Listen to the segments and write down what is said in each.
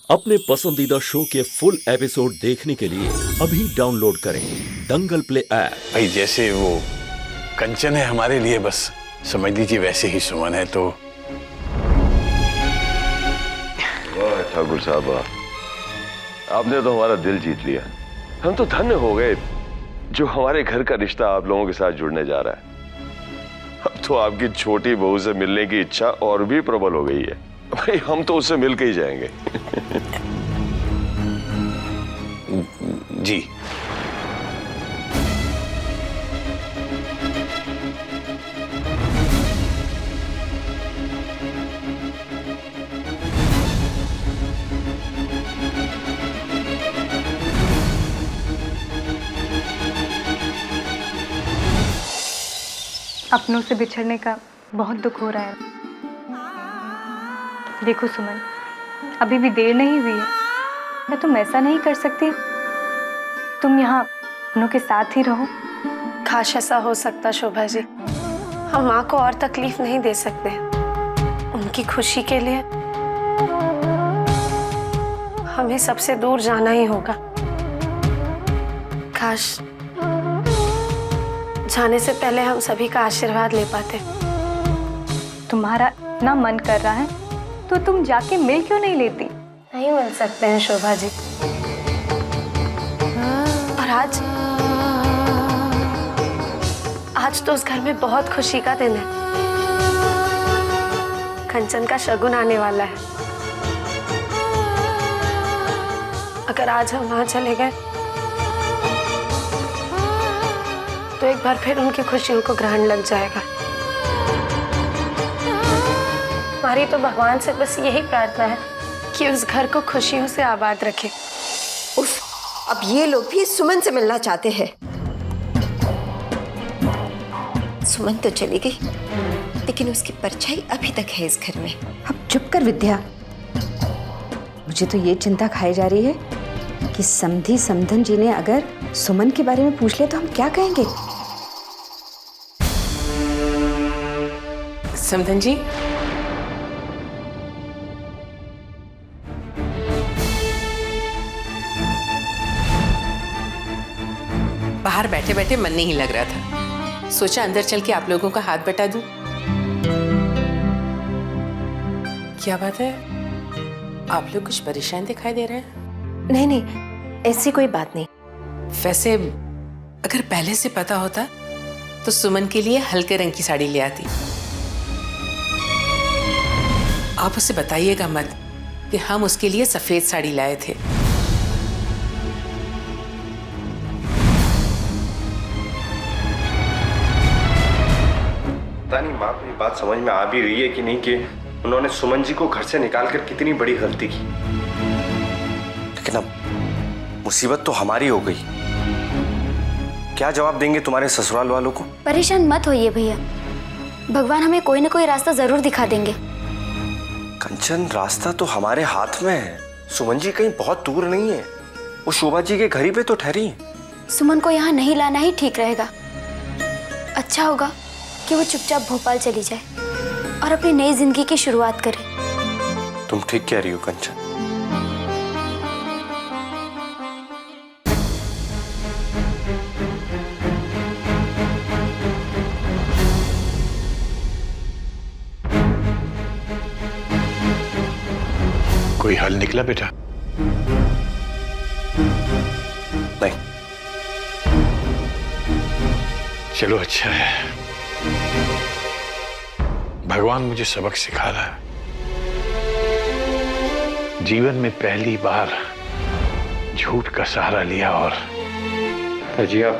अपने पसंदीदा शो के फुल एपिसोड देखने के लिए अभी डाउनलोड करें दंगल प्ले ऐप। भाई जैसे वो कंचन है हमारे लिए, बस समझ लीजिए वैसे ही सुमन है। तो वाह ठाकुर साहब, आपने तो हमारा दिल जीत लिया। हम तो धन्य हो गए जो हमारे घर का रिश्ता आप लोगों के साथ जुड़ने जा रहा है। अब तो आपकी छोटी बहू से मिलने की इच्छा और भी प्रबल हो गई है। भाई हम तो उससे मिल के ही जाएंगे। जी अपनों से बिछड़ने का बहुत दुख हो रहा है। देखो सुमन, अभी भी देर नहीं हुई है, मैं तुम ऐसा नहीं कर सकती। तुम यहाँ अपनों के साथ ही रहो। काश ऐसा हो सकता शोभा जी। हम माँ को और तकलीफ नहीं दे सकते। उनकी खुशी के लिए हमें सबसे दूर जाना ही होगा। काश जाने से पहले हम सभी का आशीर्वाद ले पाते। तुम्हारा इतना मन कर रहा है तो तुम जाके मिल क्यों नहीं लेती? नहीं मिल सकते हैं शोभा जी। और आज तो उस घर में बहुत खुशी का दिन है। कंचन का शगुन आने वाला है। अगर आज हम वहां चले गए तो एक बार फिर उनकी खुशियों को ग्रहण लग जाएगा। हमारी तो भगवान से बस यही प्रार्थना है कि उस घर को खुशियों से आबाद रखे। उफ, अब ये लोग भी सुमन से मिलना चाहते हैं। सुमन तो चली गई, लेकिन उसकी परछाई अभी तक है इस घर में। अब चुप कर विद्या। मुझे तो ये चिंता खाई जा रही है कि समधी समधन जी ने अगर सुमन के बारे में पूछ लिया तो हम क्या कहेंगे। समधन जी, बाहर बैठे बैठे मन नहीं लग रहा था, सोचा अंदर चल के आप लोगों का हाथ बटा दूं। क्या बात है, आप लोग कुछ परेशान दिखाई दे रहे हैं? नहीं नहीं, ऐसी कोई बात नहीं। वैसे अगर पहले से पता होता तो सुमन के लिए हल्के रंग की साड़ी ले आती। आप उसे बताइएगा मत कि हम उसके लिए सफेद साड़ी लाए थे। पता नहीं माँ को ये बात समझ में आ भी रही है कि नहीं कि उन्होंने सुमन जी को घर से निकालकर कितनी बड़ी गलती की। लेकिन अब मुसीबत तो हमारी हो गई। क्या जवाब देंगे तुम्हारे ससुराल वालों को? परेशान मत होइए भैया, भगवान हमें कोई ना कोई रास्ता जरूर दिखा देंगे। कंचन, रास्ता तो हमारे हाथ में है। सुमन जी कहीं बहुत दूर नहीं है, वो शोभा जी के घर ही पे तो ठहरी है। सुमन को यहाँ नहीं लाना ही ठीक रहेगा। अच्छा होगा कि वो चुपचाप भोपाल चली जाए और अपनी नई जिंदगी की शुरुआत करे। तुम ठीक कह रही हो कंचन। कोई हल निकला बेटा? नहीं। चलो अच्छा है, भगवान मुझे सबक सिखा रहा है। जीवन में पहली बार झूठ का सहारा लिया। और जी आप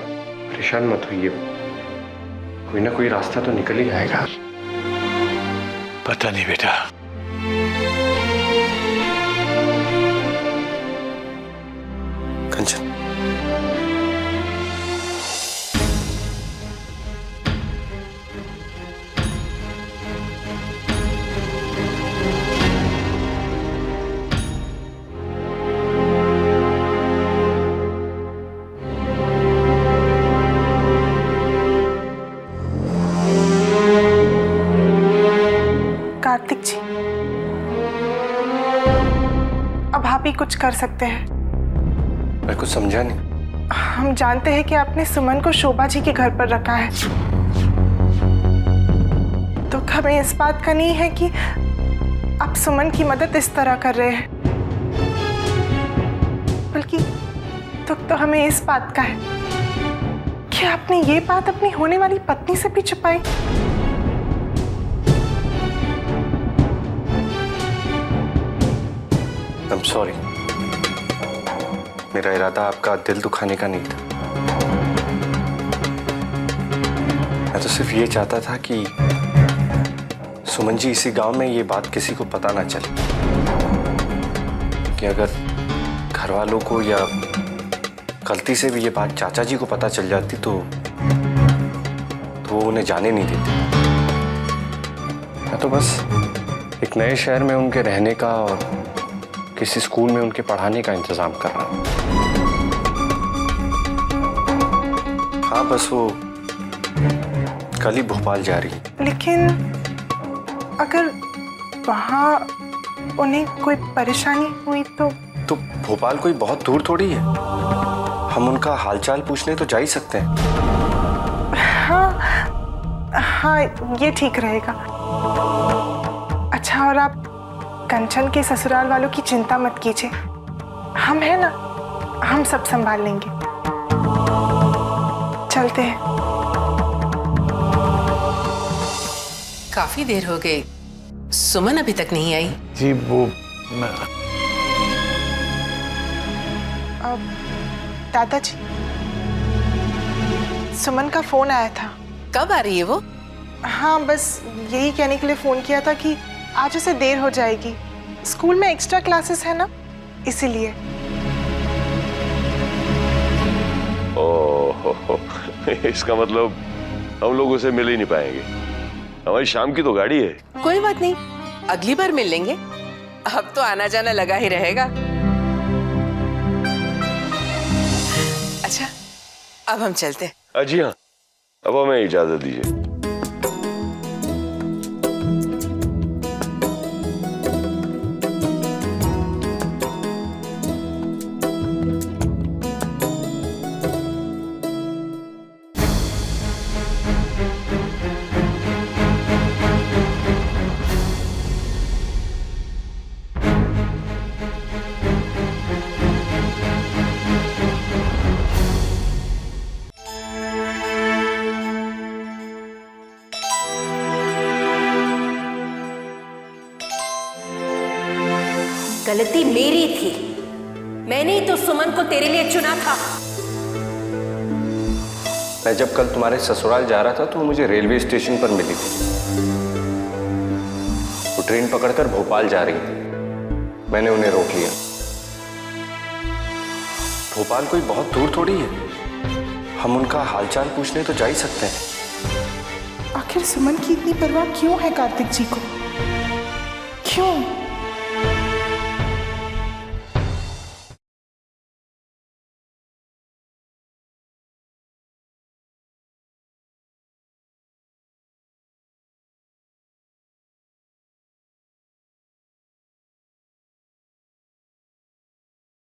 परेशान मत होइए, कोई ना कोई रास्ता तो निकल ही आएगा। पता नहीं बेटा, कंचन, कार्तिक जी, आप ही कुछ कर सकते हैं। मैं कुछ समझा नहीं। हम जानते हैं कि आपने सुमन को शोभा जी के घर पर रखा है, तो हमें इस बात का नहीं है कि आप सुमन की मदद इस तरह कर रहे हैं, बल्कि दुख तो हमें इस बात का है कि आपने ये बात अपनी होने वाली पत्नी से भी छुपाई। I'm sorry। मेरा इरादा आपका दिल दुखाने का नहीं था। मैं तो सिर्फ ये चाहता था कि सुमन जी इसी गांव में ये बात किसी को पता ना चले, कि अगर घर वालों को या गलती से भी ये बात चाचा जी को पता चल जाती तो वो उन्हें जाने नहीं देते। मैं तो बस एक नए शहर में उनके रहने का और किसी स्कूल में उनके पढ़ाने का इंतजाम कर रहा हूँ। हाँ, बस वो कल ही भोपाल जा रही है। लेकिन अगर वहाँ उन्हें कोई परेशानी हुई तो भोपाल कोई बहुत दूर थोड़ी है। हम उनका हालचाल पूछने तो जा ही सकते हैं। हाँ, ये ठीक रहेगा। अच्छा, और आप कंचन के ससुराल वालों की चिंता मत कीजिए, हम हैं ना, हम सब संभाल लेंगे। चलते हैं। काफी देर हो गई, सुमन अभी तक नहीं आई। जी वो दादाजी, सुमन का फोन आया था। कब आ रही है वो? हाँ, बस यही कहने के लिए फोन किया था कि आज उसे देर हो जाएगी, स्कूल में एक्स्ट्रा क्लासेस है ना, इसीलिए। ओह, इसका मतलब हम लोग उसे मिल ही नहीं पाएंगे। हमारी शाम की तो गाड़ी है। कोई बात नहीं, अगली बार मिल लेंगे। अब तो आना जाना लगा ही रहेगा। अच्छा, अब हम चलते हैं। जी हाँ, अब हमें इजाजत दीजिए। गलती मेरी थी, मैंने ही तो सुमन को तेरे लिए चुना था। मैं जब कल तुम्हारे ससुराल जा रहा था तो वो मुझे रेलवे स्टेशन पर मिली थी। वो ट्रेन पकड़कर भोपाल जा रही थी। मैंने उन्हें रोक लिया। भोपाल कोई बहुत दूर थोड़ी है। हम उनका हालचाल पूछने तो जा ही सकते हैं। आखिर सुमन की इतनी परवाह क्यों है कार्तिक जी को? क्यों?